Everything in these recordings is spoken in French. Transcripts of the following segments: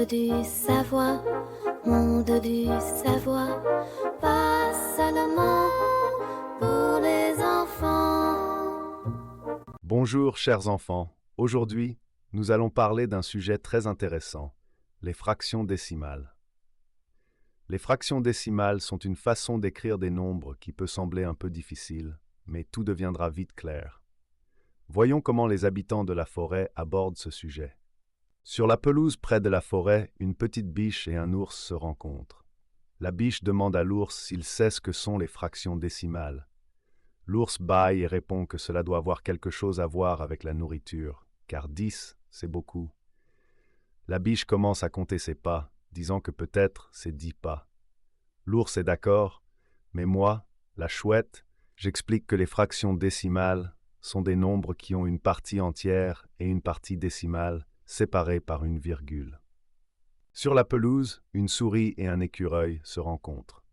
du savoir, monde du savoir, pas seulement pour les enfants. Bonjour chers enfants, aujourd'hui nous allons parler d'un sujet très intéressant, les fractions décimales. Les fractions décimales sont une façon d'écrire des nombres qui peut sembler un peu difficile, mais tout deviendra vite clair. Voyons comment les habitants de la forêt abordent ce sujet. Sur la pelouse près de la forêt, une petite biche et un ours se rencontrent. La biche demande à l'ours s'il sait ce que sont les fractions décimales. L'ours bâille et répond que cela doit avoir quelque chose à voir avec la nourriture, car 10, c'est beaucoup. La biche commence à compter ses pas, disant que peut-être c'est 10 pas. L'ours est d'accord, mais moi, la chouette, j'explique que les fractions décimales sont des nombres qui ont une partie entière et une partie décimale séparées par une virgule. Sur la pelouse, une souris et un écureuil se rencontrent.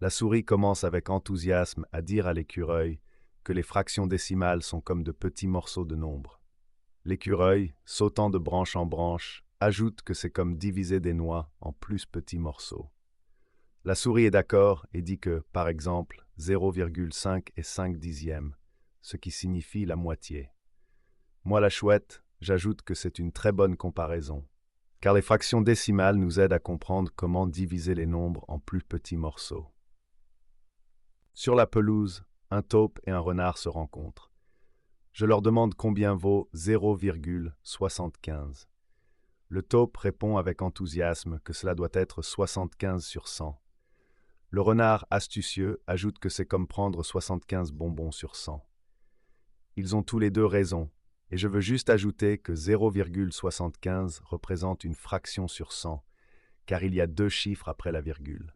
La souris commence avec enthousiasme à dire à l'écureuil que les fractions décimales sont comme de petits morceaux de nombres. L'écureuil, sautant de branche en branche, ajoute que c'est comme diviser des noix en plus petits morceaux. La souris est d'accord et dit que, par exemple, 0,5 est 5 dixièmes, ce qui signifie la moitié. Moi, la chouette, j'ajoute que c'est une très bonne comparaison, car les fractions décimales nous aident à comprendre comment diviser les nombres en plus petits morceaux. Sur la pelouse, un taupe et un renard se rencontrent. Je leur demande combien vaut 0,75. Le taupe répond avec enthousiasme que cela doit être 75 sur 100. Le renard astucieux ajoute que c'est comme prendre 75 bonbons sur 100. Ils ont tous les deux raison, et je veux juste ajouter que 0,75 représente une fraction sur 100, car il y a deux chiffres après la virgule.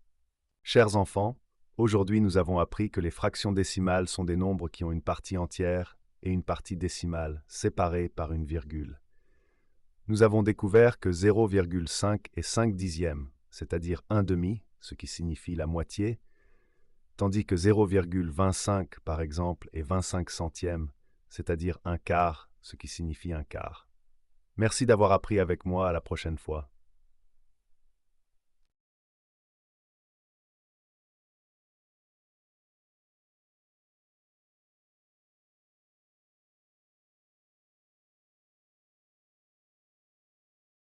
Chers enfants, aujourd'hui nous avons appris que les fractions décimales sont des nombres qui ont une partie entière et une partie décimale, séparées par une virgule. Nous avons découvert que 0,5 est 5 dixièmes, c'est-à-dire un demi, ce qui signifie la moitié, tandis que 0,25 par exemple est 25 centièmes, c'est-à-dire un quart, ce qui signifie un quart. Merci d'avoir appris avec moi, à la prochaine fois.